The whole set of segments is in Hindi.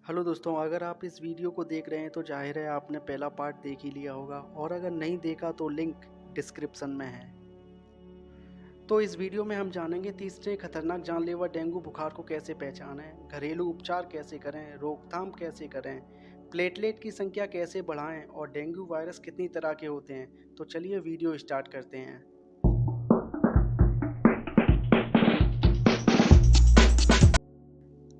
हेलो दोस्तों, अगर आप इस वीडियो को देख रहे हैं तो जाहिर है आपने पहला पार्ट देख ही लिया होगा, और अगर नहीं देखा तो लिंक डिस्क्रिप्शन में है। तो इस वीडियो में हम जानेंगे तीसरे खतरनाक जानलेवा डेंगू बुखार को कैसे पहचानें, घरेलू उपचार कैसे करें, रोकथाम कैसे करें, प्लेटलेट की संख्या कैसे बढ़ाएं और डेंगू वायरस कितनी तरह के होते हैं। तो चलिए वीडियो स्टार्ट करते हैं।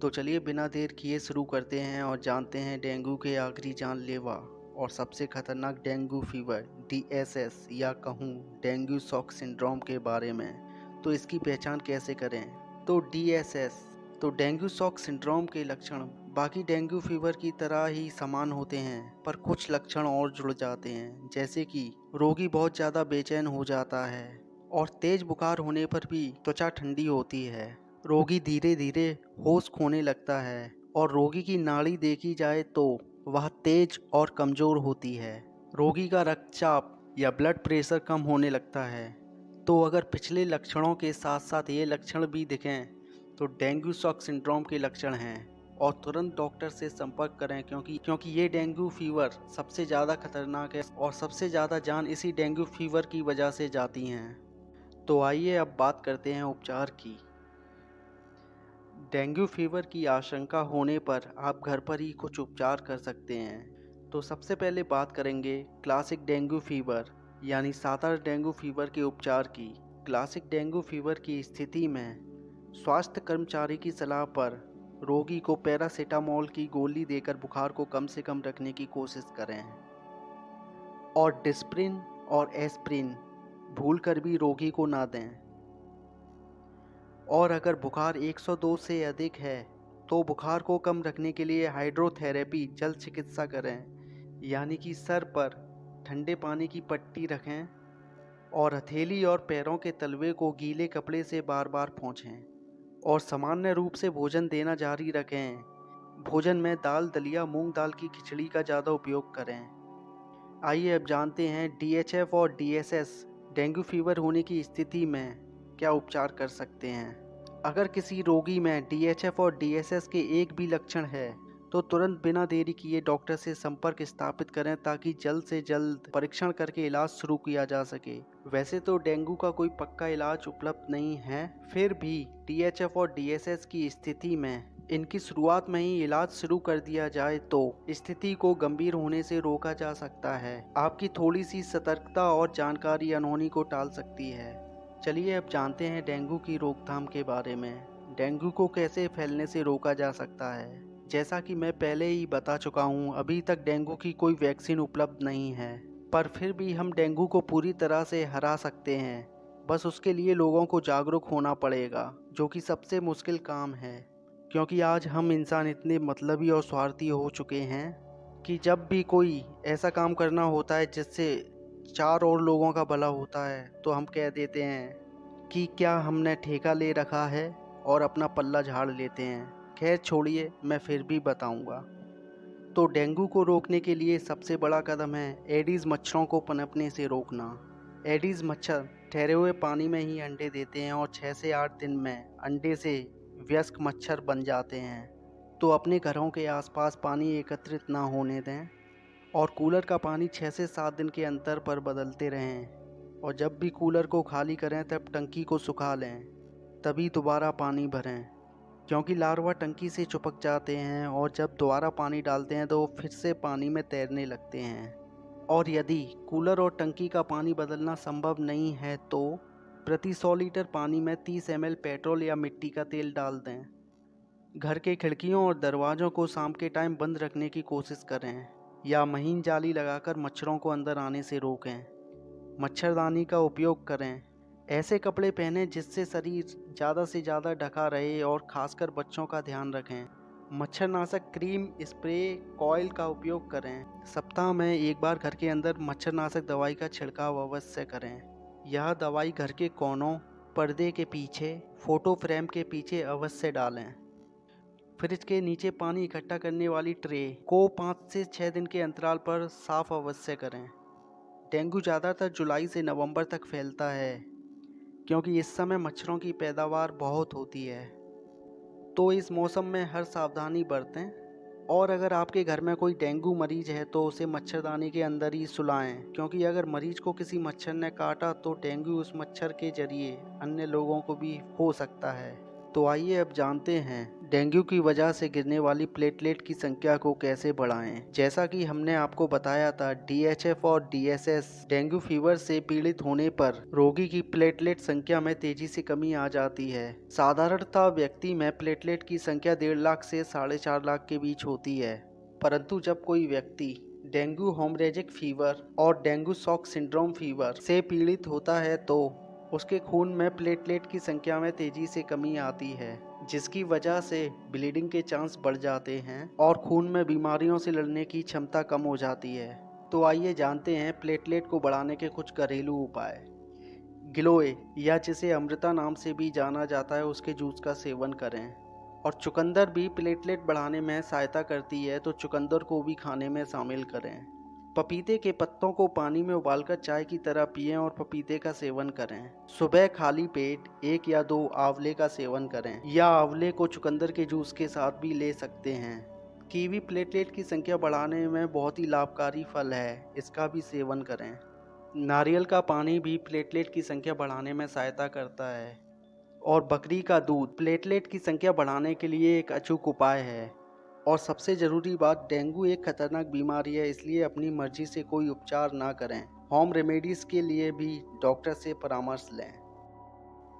तो चलिए बिना देर किए शुरू करते हैं और जानते हैं डेंगू के आखिरी जानलेवा और सबसे खतरनाक डेंगू फीवर DSS या कहूँ डेंगू शॉक सिंड्रोम के बारे में। तो इसकी पहचान कैसे करें? तो DSS तो डेंगू शॉक सिंड्रोम के लक्षण बाकी डेंगू फीवर की तरह ही समान होते हैं, पर कुछ लक्षण और जुड़ जाते हैं, जैसे कि रोगी बहुत ज़्यादा बेचैन हो जाता है और तेज बुखार होने पर भी त्वचा ठंडी होती है। रोगी धीरे धीरे होश खोने लगता है और रोगी की नाड़ी देखी जाए तो वह तेज और कमजोर होती है। रोगी का रक्तचाप या ब्लड प्रेशर कम होने लगता है। तो अगर पिछले लक्षणों के साथ साथ ये लक्षण भी दिखें तो डेंगू शॉक सिंड्रोम के लक्षण हैं और तुरंत डॉक्टर से संपर्क करें, क्योंकि ये डेंगू फीवर सबसे ज़्यादा खतरनाक है और सबसे ज़्यादा जान इसी डेंगू फीवर की वजह से जाती हैं। तो आइए अब बात करते हैं उपचार की। डेंगू फीवर की आशंका होने पर आप घर पर ही कुछ उपचार कर सकते हैं। तो सबसे पहले बात करेंगे क्लासिक डेंगू फीवर यानी साधारण डेंगू फीवर के उपचार की। क्लासिक डेंगू फीवर की स्थिति में स्वास्थ्य कर्मचारी की सलाह पर रोगी को पैरासीटामोल की गोली देकर बुखार को कम से कम रखने की कोशिश करें और डिस्प्रिन और एस्प्रिन भूलकर भी रोगी को ना दें। और अगर बुखार 102 से अधिक है तो बुखार को कम रखने के लिए हाइड्रोथेरेपी जल चिकित्सा करें, यानी कि सर पर ठंडे पानी की पट्टी रखें और हथेली और पैरों के तलवे को गीले कपड़े से बार बार पोंछें और सामान्य रूप से भोजन देना जारी रखें। भोजन में दाल, दलिया, मूंग दाल की खिचड़ी का ज़्यादा उपयोग करें। आइए अब जानते हैं DHF और DSS डेंगू फीवर होने की स्थिति में क्या उपचार कर सकते हैं। अगर किसी रोगी में DHF और DSS के एक भी लक्षण है तो तुरंत बिना देरी किए डॉक्टर से संपर्क स्थापित करें ताकि जल्द से जल्द परीक्षण करके इलाज शुरू किया जा सके। वैसे तो डेंगू का कोई पक्का इलाज उपलब्ध नहीं है, फिर भी DHF और DSS की स्थिति में इनकी शुरुआत में ही इलाज शुरू कर दिया जाए तो स्थिति को गंभीर होने से रोका जा सकता है। आपकी थोड़ी सी सतर्कता और जानकारी अनहोनी को टाल सकती है। चलिए अब जानते हैं डेंगू की रोकथाम के बारे में। डेंगू को कैसे फैलने से रोका जा सकता है। जैसा कि मैं पहले ही बता चुका हूँ, अभी तक डेंगू की कोई वैक्सीन उपलब्ध नहीं है, पर फिर भी हम डेंगू को पूरी तरह से हरा सकते हैं। बस उसके लिए लोगों को जागरूक होना पड़ेगा, जो कि सबसे मुश्किल काम है, क्योंकि आज हम इंसान इतने मतलबी और स्वार्थी हो चुके हैं कि जब भी कोई ऐसा काम करना होता है जिससे चार और लोगों का भला होता है तो हम कह देते हैं कि क्या हमने ठेका ले रखा है और अपना पल्ला झाड़ लेते हैं। खैर छोड़िए, मैं फिर भी बताऊंगा। तो डेंगू को रोकने के लिए सबसे बड़ा कदम है एडीज मच्छरों को पनपने से रोकना। एडीज मच्छर ठहरे हुए पानी में ही अंडे देते हैं और 6 से 8 दिन में अंडे से वयस्क मच्छर बन जाते हैं। तो अपने घरों के आसपास पानी एकत्रित ना होने दें और कूलर का पानी 6 से 7 दिन के अंतर पर बदलते रहें और जब भी कूलर को खाली करें तब टंकी को सुखा लें, तभी दोबारा पानी भरें, क्योंकि लार्वा टंकी से चिपक जाते हैं और जब दोबारा पानी डालते हैं तो वो फिर से पानी में तैरने लगते हैं। और यदि कूलर और टंकी का पानी बदलना संभव नहीं है तो प्रति 100 लीटर पानी में 30 ml पेट्रोल या मिट्टी का तेल डाल दें। घर के खिड़कियों और दरवाज़ों को शाम के टाइम बंद रखने की कोशिश करें या महीन जाली लगाकर मच्छरों को अंदर आने से रोकें। मच्छरदानी का उपयोग करें। ऐसे कपड़े पहनें जिससे शरीर ज़्यादा से ज़्यादा ढका रहे और खासकर बच्चों का ध्यान रखें। मच्छरनाशक क्रीम, स्प्रे, कॉइल का उपयोग करें। सप्ताह में एक बार घर के अंदर मच्छरनाशक दवाई का छिड़काव अवश्य करें। यह दवाई घर के कोनों, पर्दे के पीछे, फोटो फ्रेम के पीछे अवश्य डालें। फ्रिज के नीचे पानी इकट्ठा करने वाली ट्रे को 5 से 6 दिन के अंतराल पर साफ अवश्य करें। डेंगू ज़्यादातर जुलाई से नवंबर तक फैलता है, क्योंकि इस समय मच्छरों की पैदावार बहुत होती है। तो इस मौसम में हर सावधानी बरतें। और अगर आपके घर में कोई डेंगू मरीज है तो उसे मच्छरदानी के अंदर ही सुलाएं, क्योंकि अगर मरीज को किसी मच्छर ने काटा तो डेंगू उस मच्छर के जरिए अन्य लोगों को भी हो सकता है। तो आइए अब जानते हैं डेंगू की वजह से गिरने वाली प्लेटलेट की संख्या को कैसे बढ़ाएं। जैसा कि हमने आपको बताया था, DHF और DSS डेंगू फीवर से पीड़ित होने पर रोगी की प्लेटलेट संख्या में तेजी से कमी आ जाती है। साधारणतः व्यक्ति में प्लेटलेट की संख्या 1.5 लाख से 4.5 लाख के बीच होती है, परंतु जब कोई व्यक्ति डेंगू हेमोरेजिक फीवर और डेंगू शॉक सिंड्रोम फीवर से पीड़ित होता है तो उसके खून में प्लेटलेट की संख्या में तेजी से कमी आती है, जिसकी वजह से ब्लीडिंग के चांस बढ़ जाते हैं और खून में बीमारियों से लड़ने की क्षमता कम हो जाती है। तो आइए जानते हैं प्लेटलेट को बढ़ाने के कुछ घरेलू उपाय। गिलोय या जिसे अमृता नाम से भी जाना जाता है, उसके जूस का सेवन करें। और चुकंदर भी प्लेटलेट बढ़ाने में सहायता करती है, तो चुकंदर को भी खाने में शामिल करें। पपीते के पत्तों को पानी में उबालकर चाय की तरह पिएं और पपीते का सेवन करें। सुबह खाली पेट 1 या 2 आंवले का सेवन करें, या आंवले को चुकंदर के जूस के साथ भी ले सकते हैं। कीवी प्लेटलेट की संख्या बढ़ाने में बहुत ही लाभकारी फल है, इसका भी सेवन करें। नारियल का पानी भी प्लेटलेट की संख्या बढ़ाने में सहायता करता है। और बकरी का दूध प्लेटलेट की संख्या बढ़ाने के लिए एक अचूक उपाय है। और सबसे ज़रूरी बात, डेंगू एक खतरनाक बीमारी है, इसलिए अपनी मर्जी से कोई उपचार ना करें। होम रेमेडीज़ के लिए भी डॉक्टर से परामर्श लें।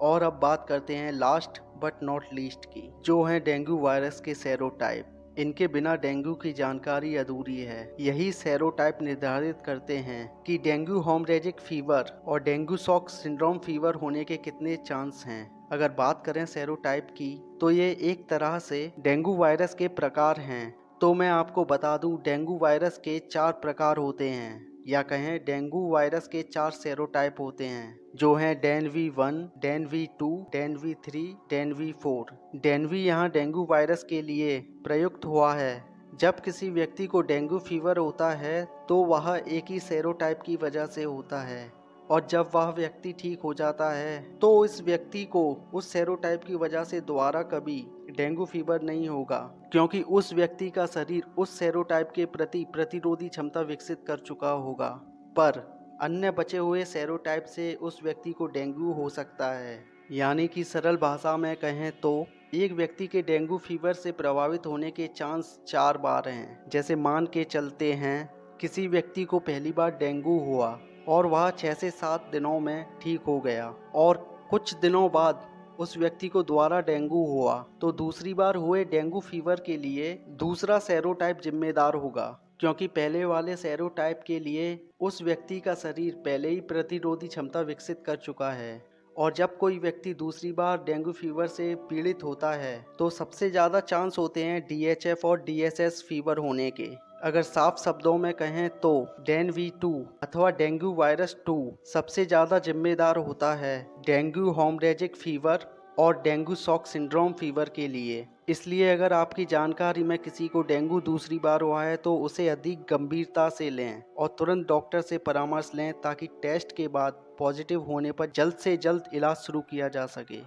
और अब बात करते हैं लास्ट बट नॉट लीस्ट की, जो है डेंगू वायरस के सेरोटाइप। इनके बिना डेंगू की जानकारी अधूरी है। यही सेरोटाइप निर्धारित करते हैं कि डेंगू हेमोरेजिक फीवर और डेंगू शॉक सिंड्रोम फीवर होने के कितने चांस हैं। अगर बात करें सेरोटाइप की, तो ये एक तरह से डेंगू वायरस के प्रकार हैं। तो मैं आपको बता दूं, डेंगू वायरस के 4 प्रकार होते हैं, या कहें डेंगू वायरस के 4 सेरोटाइप होते हैं, जो हैं डेनवी 1, डेनवी 2, डेनवी 3, डेनवी 4। डेनवी यहाँ डेंगू वायरस के लिए प्रयुक्त हुआ है। जब किसी व्यक्ति को डेंगू फीवर होता है तो वह एक ही सेरोटाइप की वजह से होता है, और जब वह व्यक्ति ठीक हो जाता है तो इस व्यक्ति को उस सेरोटाइप की वजह से दोबारा कभी डेंगू फीवर नहीं होगा, क्योंकि उस व्यक्ति का शरीर उस सेरोटाइप के प्रति प्रतिरोधी क्षमता विकसित कर चुका होगा। पर अन्य बचे हुए सेरोटाइप से उस व्यक्ति को डेंगू हो सकता है। यानी कि सरल भाषा में कहें तो एक व्यक्ति के डेंगू फीवर से प्रभावित होने के चांस 4 बार हैं। जैसे मान के चलते हैं किसी व्यक्ति को पहली बार डेंगू हुआ और वह 6 से 7 दिनों में ठीक हो गया, और कुछ दिनों बाद उस व्यक्ति को दोबारा डेंगू हुआ, तो दूसरी बार हुए डेंगू फीवर के लिए दूसरा सेरोटाइप जिम्मेदार होगा, क्योंकि पहले वाले सेरोटाइप के लिए उस व्यक्ति का शरीर पहले ही प्रतिरोधी क्षमता विकसित कर चुका है। और जब कोई व्यक्ति दूसरी बार डेंगू फीवर से पीड़ित होता है तो सबसे ज़्यादा चांस होते हैं DHF और DSS फीवर होने के। अगर साफ शब्दों में कहें तो डेनवी 2 अथवा डेंगू वायरस 2 सबसे ज़्यादा जिम्मेदार होता है डेंगू हेमोरेजिक फीवर और डेंगू शॉक सिंड्रोम फीवर के लिए। इसलिए अगर आपकी जानकारी में किसी को डेंगू दूसरी बार हुआ है तो उसे अधिक गंभीरता से लें और तुरंत डॉक्टर से परामर्श लें, ताकि टेस्ट के बाद पॉजिटिव होने पर जल्द से जल्द इलाज शुरू किया जा सके।